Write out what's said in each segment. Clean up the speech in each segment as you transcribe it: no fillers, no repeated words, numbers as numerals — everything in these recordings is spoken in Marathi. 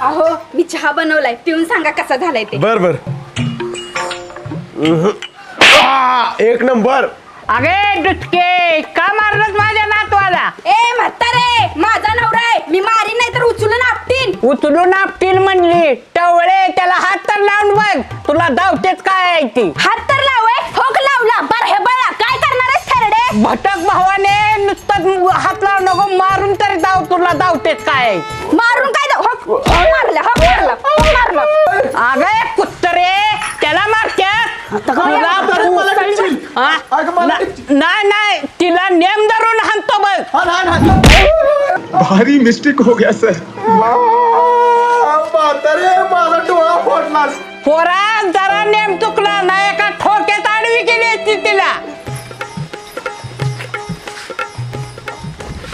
अहो मी चहा बनवलाय पिऊन सांगा कसा झालाय ते. बर बर. एक नंबर. अगे दुसके का मारलंच माझ्या नातवाला? ए म्हातारे माझा नवरा आहे मी मारीन नाही तर उचलून आपटीन. उचलून आपटील म्हणली टवळे त्याला हात तर लावून बघ तुला धावतेच काय आहे ती. हात तर लावय होक लावला बर हे बळा काय करणार आहेस थरडे. भटक भावाने नुसतं हात लावू नको मारून तरी धाव तुला धावतेच काय आहे. मारून काय होक मारलं होक मारलं होक मारलं. अगे कुत्रे त्याला मारत्यात नाही नाही तिला नेम धरून हाणतो बघ. भारी मिस्टेक हो गया सर. म्हातारे माझा डोळा फोडलास. पोरा जरा नेम चुकला नाही एका ठोक्यात आडवी केली असती तिला.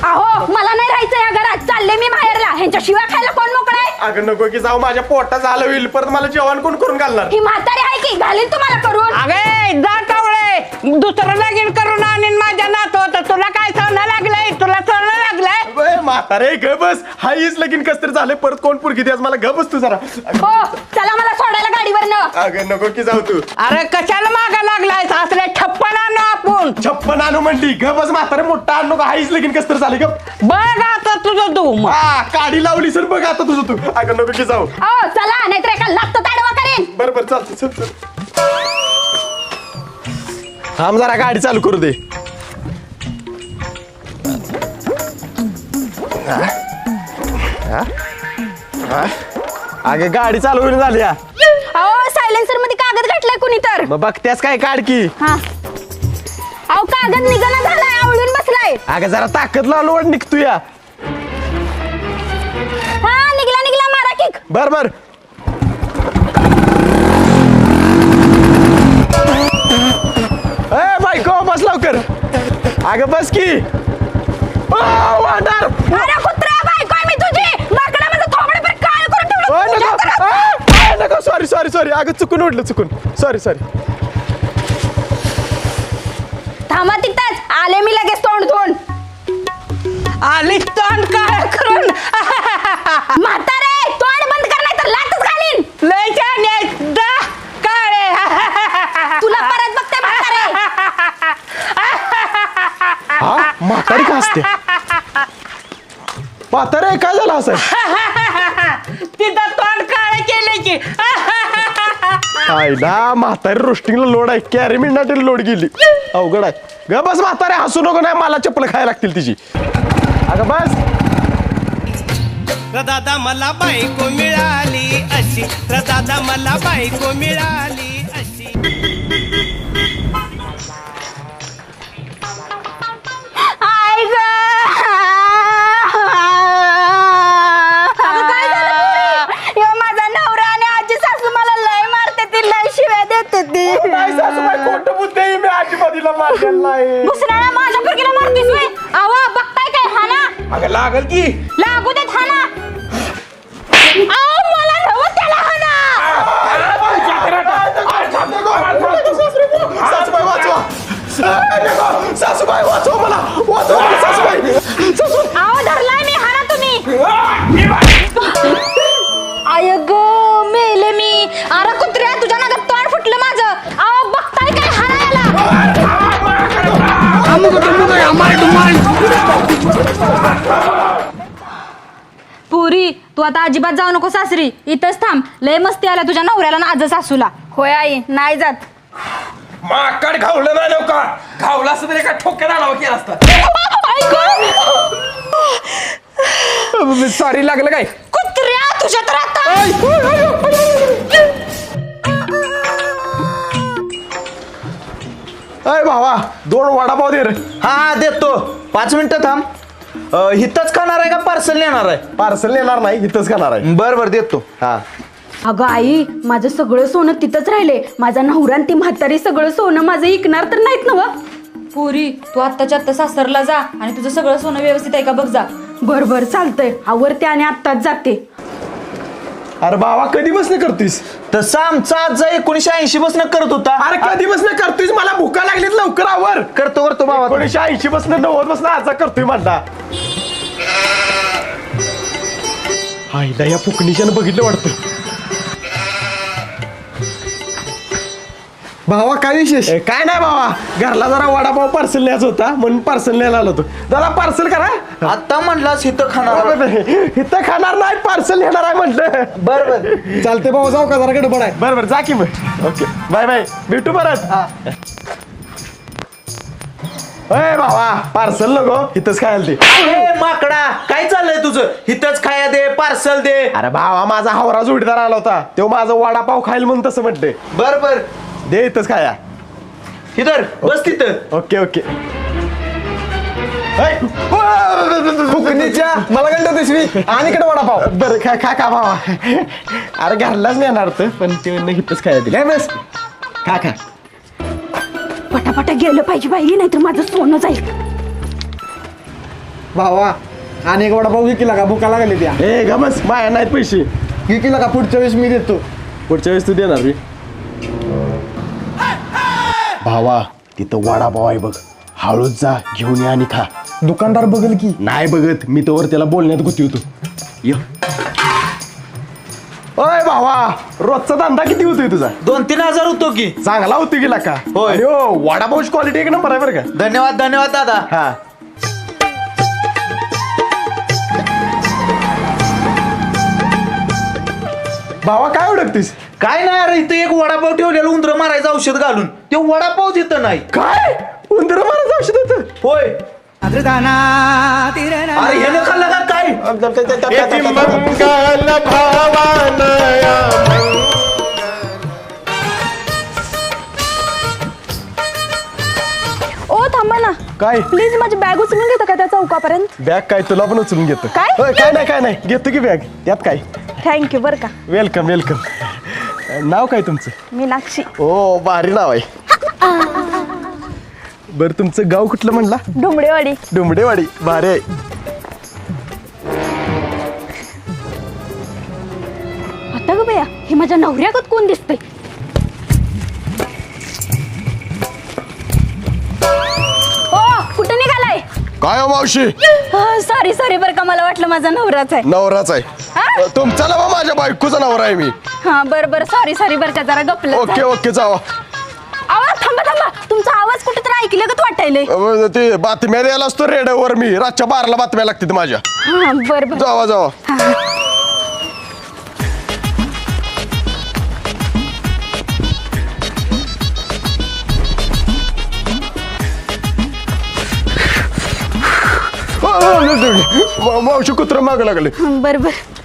अहो मला नाही राहायचं या घरात चालले मी बाहेरला ह्यांच्या शिवा खायला कोण मोकळा आहे. अगं नको की जाऊ माझ्या पोटात झालं होईल परत मला जेवण कोण करून घालणार. ही म्हातारी आहे की घालील तुम्हाला करून. अगे जा टवळे दुसरं लगीन करून आणीन माझ्या नातवात. तुला काय सोनं लागलंय तुला सोनं लागलंय. म्हातारे ग बस हाईच लगीन कस तरी झाले परत कोण पुरगी द्यास मला ग बस तू जरा. हो चला मला सोडायला गाडीवर न. अगं नको की जाऊ तू. अरे कशाला मागा लागलाय सासरे 56 आणू आपण. 56 आणू म्हणली ग बस म्हातारे मोठा आणू का हाईच लगीन कस तरी झाले ग. बघ आता तुझं तू मग. काडी लावली सर बघ आता तुझं तू. अगं नको की जाऊ. अहो चला नाहीतर एका लागतं ताडवा करेन. बरोबर चालतं चल चल. थांब जरा गाडी चालू करू दे. अगं गाडी चालू होईल झाली. अहो सायलेन्सर मध्ये कागद घातलाय कुणी तर. मग बघतेस काय काढ की. हा अहो कागद निघाला झालाय आवळून बसलाय. अगं जरा ताकद लावलो वाट निघतो या. हा निघला निघला मारा किक. बर बर. बायको बस लवकर. अगं बस की. वाटार. अरे कुत्रा बायको आहे मी तुझी माकडा माझं थोबड पर काळ करून ठेवलं. नको सॉरी सॉरी सॉरी. अगं चुकून उडलं चुकून. Sorry sorry. थांबा तिथंच आले मी लगेच तोंड धुवून. आलीच तोंड काय करून. म्हातारे तोंड बंद कर नाही तर लातच घालीन. लय छान आहे जा काळे. तुला परत बघते म्हातारे. हा म्हातारी का असते. म्हातारे काय झालं असं. तिथं तोंड काळे केले की. आईला म्हातारी रोस्टिंगला लोड आहे. कॅरी मिळणार लोड गेली. अवघड आहे. ग बस म्हातारे हसू नको नाही मला चप्पल खायला लागतील तिची. अगं बस. दादा मला बायको मिळाली अशी. दादा मला बायको मिळाली अशी. आई ग माझा नवरा आणि आजी सासू मला लय मारते ती लय शिव्या देते ती. खोटं बुद्धी मी आजीबाजीला मारलेलं नाही. दुसऱ्याला माझ्या पुरगीला मारतीस व्हय? अहो बघताय काय हा ना अगं लागल की. लागू देत हा ना. अहो मला नव्हतं त्याला हा ना. सासूबाई वाचवा. सासूबाई वाचवा मला. वाचवा मला सासूबाई. अहो धरलाय मी हा ना तुम्ही. आय ग मेले मी. अरे कुत्र्या तुझ्या नादात तोंड फुटलं माझं. अहो बघताय काय हा ना याला. पुरी तू आता अजिबात जाऊ नको सासरी इथंच थांब. लय मस्ती आला तुझ्या नवऱ्याला ना आज सासूला. होय आई नाही जात. माकड घावलं नाही नव्हता. घावला असं तरी एका ठोक्यात आला केला असता. सॉरी लागलं काय. कुत्र्या तुझ्या तर आता. अय भावा 2 वडापाव दे रे. हा देतो 5 मिनिटं थांब. हिथंच खाणार आहे का पार्सल नेणार आहे. पार्सल येणार नाही इथंच खाणार आहे. बर बर देतो. हा अगं आई माझं सगळं सोनं तिथंच राहिले. माझा नवरा आणि ती म्हातारी सगळं सोनं माझं इकणार तर नाहीत ना. पुरी तू आत्ताच्या आत्ता सासरला जा आणि तुझं सगळं सोनं व्यवस्थित आहे का बघ जा. बर बर चालतंय आवरते आणि आत्ताच जाते. अरे बाबा कधी बसणं करतोयस. तसं आमचा आज 1980 बसणं करत होता. अरे कधी बसणं करतोयस मला भुका लागलीत लवकर आवर. करतो करतो बाबा. 1980 बसणं 90 बसणं आज करतोय म्हणला. आईला या फुकणीच्यानं बघितलं वाटतं. भावा काय विशेष? काय नाही बाबा, घरला जरा वडापाव पार्सल न्यायचा होता म्हणून पार्सल न्यायला आलो होतो. दादा पार्सल करा. आता म्हणलास इथं खाणार. इथं खाणार नाही, पार्सल नेणार आहे म्हटलं. बर बर चालते भाऊ, जाऊ का जरा गडबड आहे. बरं जा की मग. ओके बाय बाय, भेटू परत. अय बाबा पार्सल नको, इथंच खायला दे. ए माकडा, काय चाललंय तुझं? इथंच खाया दे, पार्सल दे. अरे भावा माझा हावरा जोडीदार आला होता, तो माझा वडापाव खाईल म्हणून तसं म्हटले. बर बर दे इथंच खाया. इधर बस तिथं. Okay okay. फुकणीच्या मला घंटा पिशवी आणि इकडे वडापाव. बरं खा खा खा भावा. अरे घरलाच नेणार होतं पण ते इथंच खाया दिले. बस खा खा. पटापटा गेलं पाहिजे बाई, नाहीतर माझं सोनं जाईल. भावा आणि एक वडापाव विकीला का? भुका लागली त्या. ए ग बस, माया नाहीत पैसे. विकीला का? पुढच्या वेळेस मी देतो. पुढच्या वेळेस तू देणार मी. भावा तिथं वडापाव आहे बघ, हळूच जा घेऊन या आणि खा. दुकानदार बघल की. नाही बघत, मी तोवर त्याला बोलण्यात गुती होतो. ये ओय भावा, रोजचा धंदा किती होतोय तुझा? 2-3 हजार होतो की. चांगला होतो गेला का? होय. आणि हो वडापावची क्वालिटी एक नंबर आहे बरं का. धन्यवाद धन्यवाद दादा. हा भावा काय ओळखतीस? काय नाही अरे, इथं एक वडापाव ठेवलेलं उंदर मारायचं औषध घालून, ते वडापाव तिथं नाही. काय उंदर मारायचं औषध होतं? होय. अरे ह्यानं खाल्लं का काय? मंगल भावानया ओ थांबा ना, काय प्लीज माझी बॅग उचलून घेता का त्या चौकापर्यंत? बॅग काय तुला पण उचलून घेतो. काय? होय, काय नाही घेतो की बॅग, त्यात काय. थँक्यू बरं का. Welcome welcome. नाव काय तुमचं? मीनाक्षी. ओ भारी नाव आहे. बरं तुमचं गाव कुठलं म्हणला? डुमडेवाडी. डुमडेवाडी. भारी आहे. आता ग बया, हे माझ्या नवऱ्यागत कोण दिसतंय? ओ कुठे निघालाय? काय हो मावशी? सॉरी सॉरी बरं का, मला वाटलं माझा नवराच आहे. नवराच आहे. हा? तुमचा नवा माझ्या बायकोचा नवरा आहे मी. हा बरं बरं, सॉरी सॉरी बरं का, जरा गपलं. ओके ओके जावा. आवाज थांबा थांबा, तुमचा आवाज कुठे तर ऐकलं गत वाटायलंय. ते बातम्या द्यायला असतो रेडिओवर मी, रातच्या 12ला बातम्या लागतात माझ्या. हा बरं बरं. जावा जावा. मावशी कुत्र माग लागले. बरं बरं.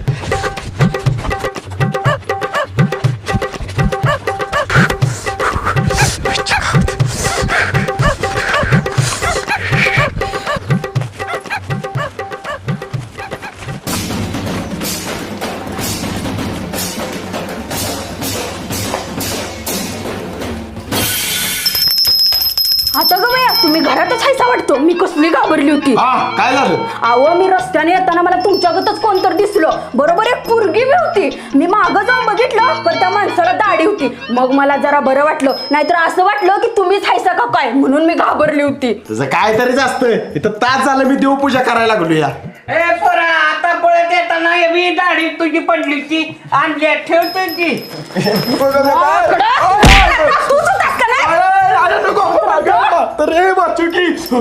आता ग बया, तुम्ही घरातच हायसा वाटतो. मी कसली घाबरली होती. काय झालं? अहो मी रस्त्याने येताना मला तुमच्यागतच कोणतर दिसलं. बरोबर एक पोरगी बी होती. मी मागं जाऊन बघितलं पण त्या माणसाला दाढी होती. मग मला जरा बरं वाटलं, नाहीतर असं वाटलं की तुम्हीच हायसा का काय, म्हणून मी घाबरली होती. तुझं काय तरीच असतं. इथं तास झालं मी देवपूजा करायला लागलो या. ए पोरा, आता पळत येताना मी दाढी तुझी पडली ती आणली ठेवतो की. तूच होतास का नाही? अरे वाचुकी. सांग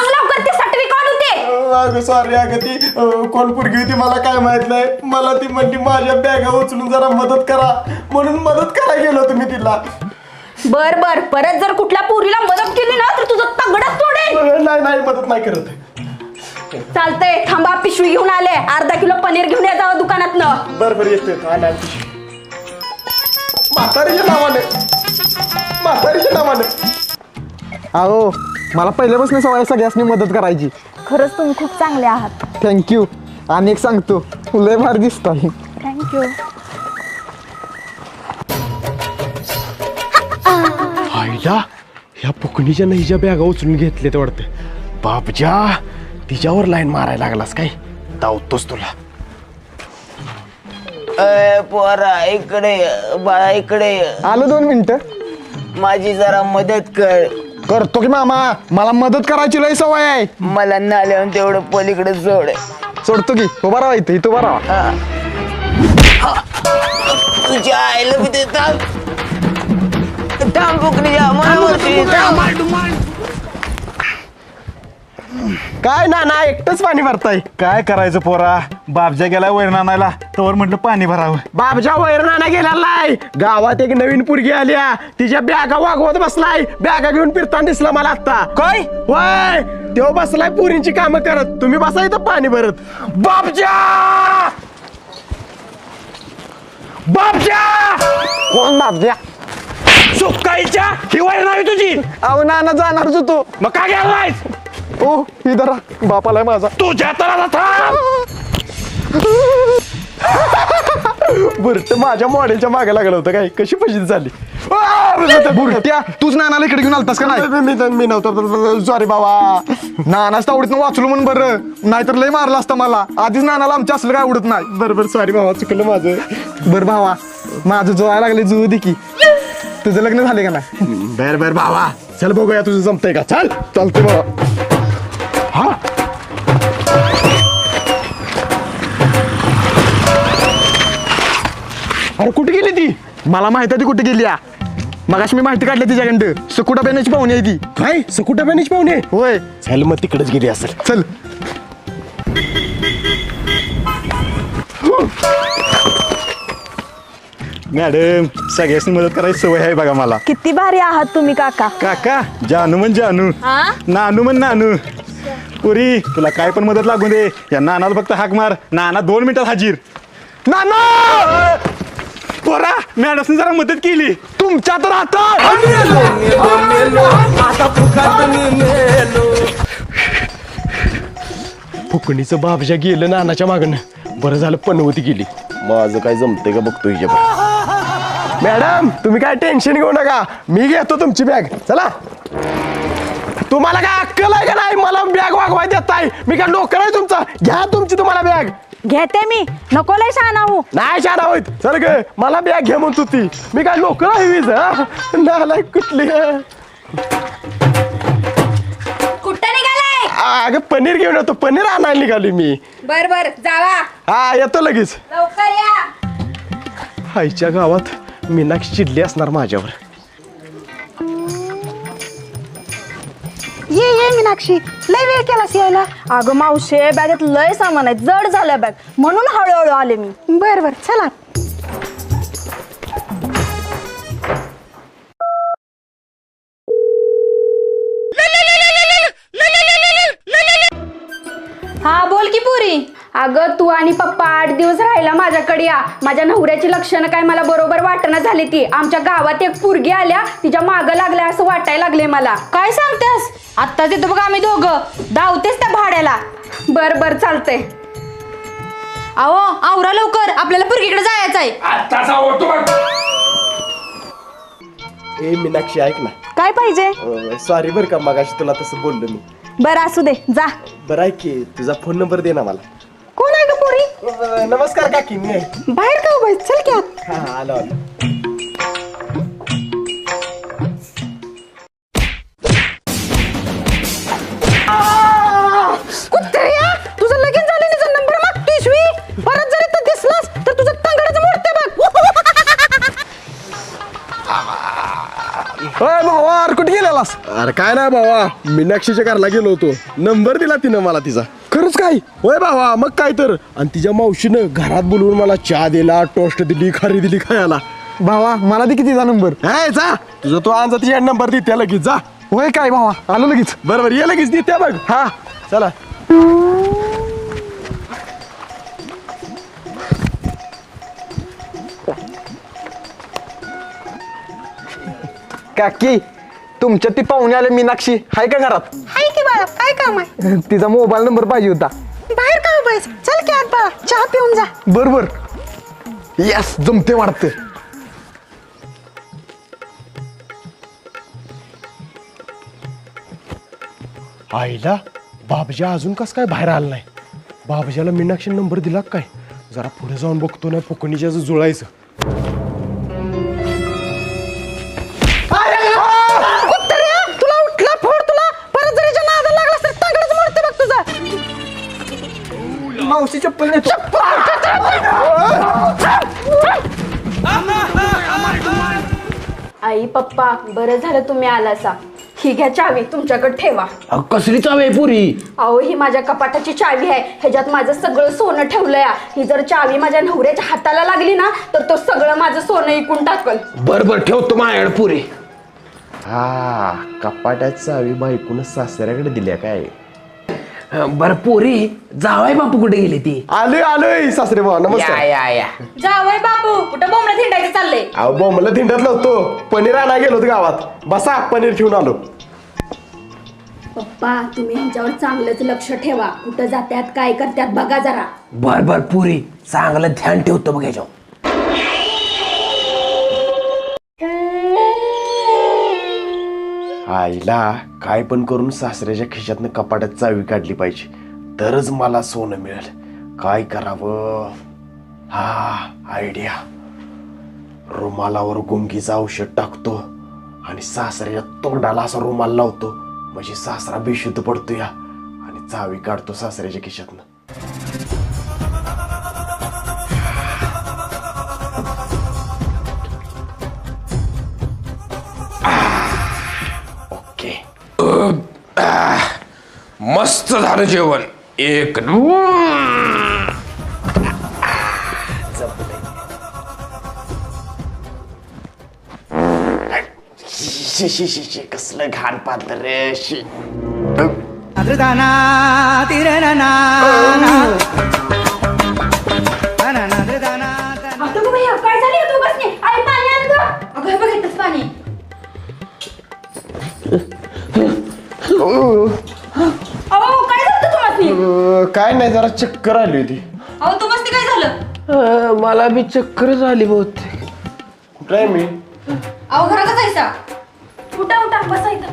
लवकर, ती सटवी कोण होते? सॉरी अगं, ती कोण पोरगी होती मला काय माहित नाही. मला ती म्हणली माझ्या बॅगा उचलून जरा मदत करा, म्हणून मदत करायला गेलो तुम्ही तिला. बर बर, परत जर कुठल्या पोरीला मदत केली ना तर तुझं तगडच तोडेल. नाही मदत नाही करत. चालतंय, थांबा पिशवी घेऊन आले. अर्धा किलो पनीर घेऊन या जावं दुकानातनं. बरं येतोय. म्हातारीच्या नावाने. अहो मला पहिल्यापासून सवय सगळ्यांनी मदत करायची. खरंच तुम्ही खूप चांगले आहात. थँक्यू. आणि एक सांगतो, लय भारी दिसताय. थँक्यू. आईला ह्या फुकणीच्या हिच्या बॅगा उचलून घेतले वाटतं. बापजा, तिच्यावर लाईन मारायला लागलास काय? धावतोस तुला. पोरा इकडे बाळा, इकडे आलो 2 मिनिटं. माझी जरा मदत कर. करतो की मामा, मला मदत करायची लय सवय आहे. मला नाल्याहून तेवढं पलीकडे सोड. सोडतो की उभा राहा इथं उभा राहा. तुझ्या आईला मी ते थांब फुकणीच्या मला वरती थांब. काय ना ना एकटंच पाणी भरताय. काय करायचं पोरा, बापजा गेलाय वैरण आणायला, तोवर म्हटलं पाणी भरावं. बाबजा वैरणाना गेलेला नाही. गावात एक नवीन पुरगी आल्या, तिच्या बॅगा वागवत बसलाय. बॅगा घेऊन फिरताना दिसला मला आता. काय वय तो बसलाय पुरींची कामं करत. तुम्ही बसा इथं पाणी भरत. बाबजा बाबजा कोण बाबज्या? सुकाईच्या ही वैरण आहे तुझी. अहो नाना जाणारच होतो. मग का गेलायस? ओ इधर बापाला माझा. तुझ्या तराला थांब. बुरट माझ्या मॉडेलच्या मागे लागलं होतं काय. कशी फजिती झाली. बुरट्या तूच नानाला इकडे घेऊन आलतास का नाही? मी नव्हतो. सॉरी बाबा. नानाच आवडत वाचलो म्हणून बरं, नाहीतर लय मारला असता मला. आधीच नानाला आमच्या असलं काय आवडत नाही. बरोबर सॉरी बाबा, चुकलं माझं. बरं भावा, माझं जोडायला लागले जुळू दे की. तुझं लग्न झाले का नाही? बर बर बाबा, चल बघूया तुझं जमतंय का. चल चालते बाबा. हा अरे कुठे गेली ती? मला माहिती आहे ती कुठे गेली. मगाशी मी माहिती काढली तिच्याकडं. सुकुटा बेण्याची पाहुणी आहे ती. काय सकुटा बॅनिश पाहुणे? होय चल मग तिकडेच गेली असेल. चल. मॅडम, सगळ्यासनी मदत करायची सवय आहे बघा मला. किती भारी आहात तुम्ही काका. काका जानू म्हण जानू, नानू म्हण नानू. पुरी तुला काय पण मदत लागू दे, या नानाला फक्त हाक मार. नाना 2 मिनिटात हाजीर. नाना पोरा, मॅडमने जरा मदत केली. तुमच्या तर आता फुकणीचं बाबजा गेलं नानाच्या मागणं. बरं झालं पनवती गेली. माझं काय जमतंय का बघतो हिच्या. मॅडम तुम्ही काय टेन्शन घेऊ नका, मी घेतो तुमची बॅग. चला. तुम्हाला काय अक्कल आहे का नाही? मला बॅग वागवाय देताय. मी काय नोकर आहे तुमचा? घ्या तुमची तुम्हाला बॅग. घेते मी. नको लय शहाणा हो. नाही शाळा होईत. चल ग, मला बॅग घे म्हणत होती. मी काय नोकर आहे वीज? नालायक कुठली. कुठं निघालाय? अगं पनीर घेऊन येतो. पनीर आणायला निघाली मी. बर बर जावा. हा येतो लगेच. लवकर या. आईच्या गावात मीनाक्षी चिडली असणार माझ्यावर. ये ये मीनाक्षी, लय वेळ केलास यायला. अगं मावशे, बॅगेत लय सामान आहे, जड झालं बॅग, म्हणून हळूहळू आले मी. बर बर चला. हा बोल की पुरी. अगं तू आणि पप्पा 8 दिवस राहिला माझ्याकडे या. माझ्या नवऱ्याची लक्षणं काय मला बरोबर वाटणं झाली. ती आमच्या गावात एक पोरगी आल्या, तिच्या मागं लागल्या असं वाटायला लागले मला. काय सांगतेस? आत्ता तिथं बघ आम्ही दोघं धावतेस त्या भाड्याला. बर बर चालतंय. अहो आवरा लवकर, आपल्याला पोरगीकडे जायचं आहे. आत्ताच आवडतो बघ. ए मीनाक्षी ऐक ना. काय पाहिजे? सॉरी बरं का, मगाशी तुला तसं बोललो मी. बरं असू दे, जा. बरं ऐक की, तुझा फोन नंबर दे ना मला. कोण आहे ग पोरी? नमस्कार काकी, मी आहे. बाहेर का उभा आहेस? चल की आत. हा आलो आलो. कुत्र्या, तुझं लगीन झालेलीचा नंबर मागतोयस मी. परत जर इथं दिसलास तर तुझं तंगडच मोडते बघ. अरे भावा, अरे कुठे गेलेलास? अरे काय नाही भावा, मीनाक्षीच्या घरला गेलो होतो. नंबर दिला तिनं मला तिचा. खरंच काय? होय भावा, मग काय तर. आणि तिच्या मावशीनं घरात बोलवून मला चहा दिला, टोस्ट दिली, खारी दिली खायला. भावा मला दे की तिचा नंबर. हाय जा, तुझा तो आणजा तिच्या नंबर दे त्या लगेच. जा. होय काय भावा, आलो लगेच. बरोबर ये लगेच दे त्या बघ. हा चला. काकी तुमच्या ती पाहुणे आले मीनाक्षी हाय का घरात? हाय की बाळा, काय काम आहे? तिचा मोबाईल नंबर पाहिजे होता. बाहेर का उभा आहेस? चल की आत बाळा, चहा पिऊन जा. बरोबर. यस जमते वाटतं. आईला बाबजा अजून कस काय बाहेर आला नाही. बाबजाला मीनाक्षी नंबर दिला काय? जरा पुढे जाऊन बघतो ना, फुकणीच्या जुळायचं. तुला उठला फोड तुला. परत जर याच्या नादाला लागलास तर तंगडच मोडते बघ तुझा. मावशी चप्पल नेतो. आई पप्पा बरं झालं तुम्ही आलासा. ही घ्या चावी तुमच्याकडे ठेवा. कसली चावी आहे पुरी? अहो ही माझ्या कपाटाची चावी आहे. ह्याच्यात माझं सगळं सोनं ठेवलंय. ही जर चावी माझ्या नवऱ्याच्या हाताला लागली ना तर तो सगळं माझं सोनं इकून टाकल. बर ठेवतो माझ्याकडे पुरी. हा कपाटात चावी बायकून सासऱ्याकडे दिल्या काय? बर पोरी जावाय बापू कुठे गेले ती? आलोय सासरे भाऊ नमस्कार. या जावई बापू कुठं बोंबड्यात हिंडायचं चाललंय? अहो भाऊ मला धिंडत नव्हतो, पनीर आणा गेलो होतो गावात. बसा पनीर ठेवून आलो. पप्पा तुम्ही ह्यांच्यावर चांगलंच लक्ष ठेवा. कुठं जात्यात काय करत्यात बघा जरा. बर पुरी चांगलं ध्यान ठेवतो बघ याच्यावर. आईला काय पण करून सासऱ्याच्या खिशातनं कपाटात चावी काढली पाहिजे, तरच मला सोनं मिळेल. काय करावं? हा आयडिया. रुमालावर गुंगीचं औषध टाकतो आणि सासऱ्याच्या तोंडाला असा रुमाल लावतो, म्हणजे सासरा बेशुद्ध पडतो या, आणि चावी काढतो सासऱ्याच्या खिशातनं. मस्त झालं जेवण. एक कसलं घाण पात्र रे. काय झाली तू बसने? आई पाणी आण गं. अगं बघ इथंच पाणी. अहो काय झालं तुम्हाला? काय नाही जरा चक्कर आली होती. अहो तू बसते काय झालं? मला बी चक्कर झाली बहुतेक. कुठे मी? अहो घरातच जायचा. उठा बसा इथं.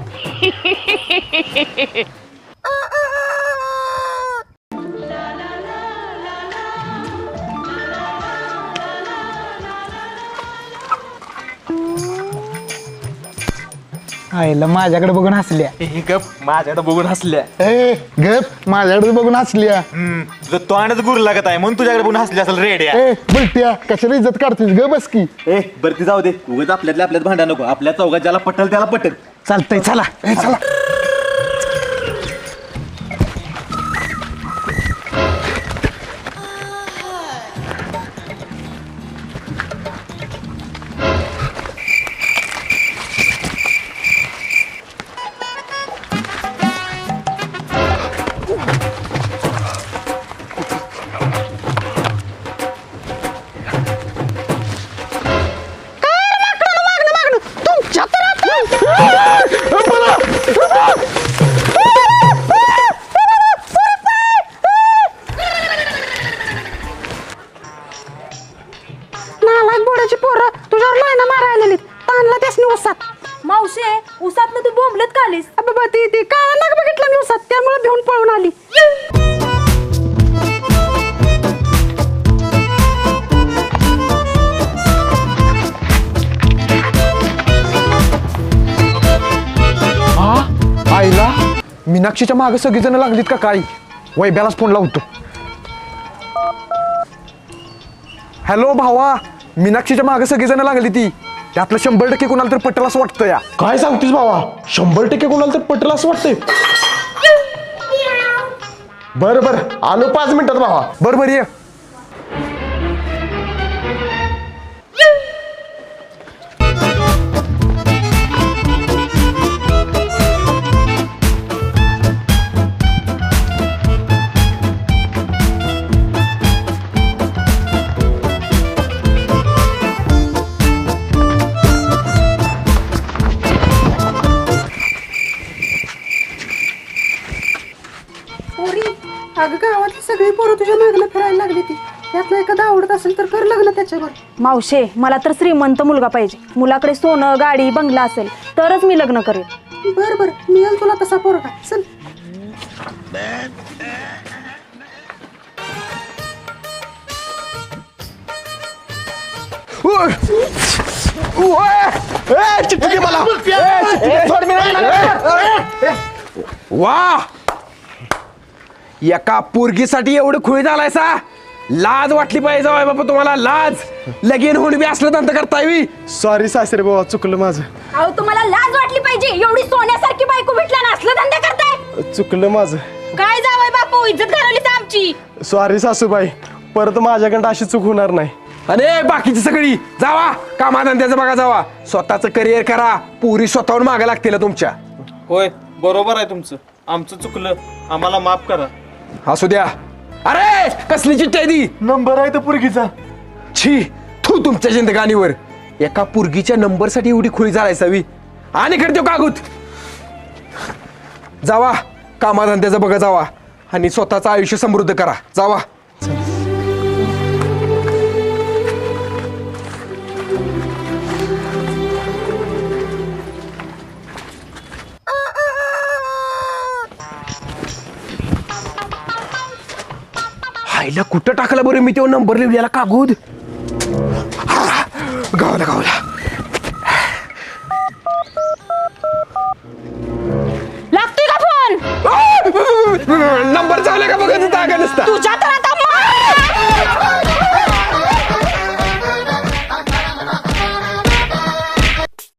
आईला माझ्याकडे बघून हसल्या. गप माझ्याकडे बघून हसल्या. ए गप माझ्याकडे बघून हसल्या. तुझं तोंडच गुरु लागत आहे म्हणून तुझ्याकडे बघून हसली असेल रेड्या. ए बुलट्या कशाला इज्जत काढतेस ग बस की. ए बरं ती जाऊ दे, उगाच आपल्यातल्या आपल्यात भांडा नको. आपल्या चौघात ज्याला पटेल त्याला पटेल. चालतंय चला. चला मावशे उसातनं तू बोंबलत कालीस. बाबा ती काळा नाग बघितला मी उसात, त्यामुळे भिवून पळून आली. आईला मीनाक्षीच्या मागे सगळीजण लागलीत का काय? वैभ्यालाच फोन लावतो. हॅलो भावा, मीनाक्षीच्या मागे सगळीजण लागली ती. त्यातलं 100% कोणाला तर पटेल असं वाटतं या. काय सांगतेस भावा? 100% कोणाला तर पटेल असं वाटतंय. बरं आलो 5 मिनिटात भावा. बरं ये. अगं गावातली सगळी पोरं तुझ्या मागला फिरायला लागली ती. त्यातलं एखादा आवडत असेल तर कर लग्न त्याच्यावर. मावशे मला तर श्रीमंत मुलगा पाहिजे. मुलाकडे सोनं गाडी बंगला असेल तरच मी लग्न करेन. बर मिळेल तुला तसा पोरगा. चल चिठ्ठी दे मला. वा एका पोरगीसाठी एवढं खुळी झालायसा लाज वाटली पाहिजे जावई बापा तुम्हाला लाज लगीन होऊन बी असलं दंत करताय सॉरी सासरे बाबा चुकलं माझं अहो तुम्हाला लाज वाटली पाहिजे एवढी सोन्यासारखी बायको भेटला ना असलं धंदा करताय चुकलं माझं काय जावय बापू इज्जत घालवलीच आमची सॉरी सासूबाई परत माझ्याकडं अशी चूक होणार नाही अरे बाकीची सगळी जावा कामाधंद्याचं बघा जावा स्वतःचं करिअर करा पुरी स्वतःहून मागे लागतील तुमच्या होय बरोबर आहे तुमचं आमचं चुकलं आम्हाला माफ करा असू द्या अरे कसली चिठ्ठी आहे ती नंबर आहे तर पुरगीचा छी तू तुमच्या जिंदगानीवर एका पुरगीच्या नंबरसाठी एवढी खुळी झालायसावी आणि करतो कागूत जावा कामाधंद्याचं बघा जावा आणि स्वतःचं आयुष्य समृद्ध करा जावा हायला कुठं टाकला बरं मी तो नंबर लिहिलेला कागूद गावला गावला लागतोय का फोन नंबर चावला का बघा जागा नसता तुझ्या तर आता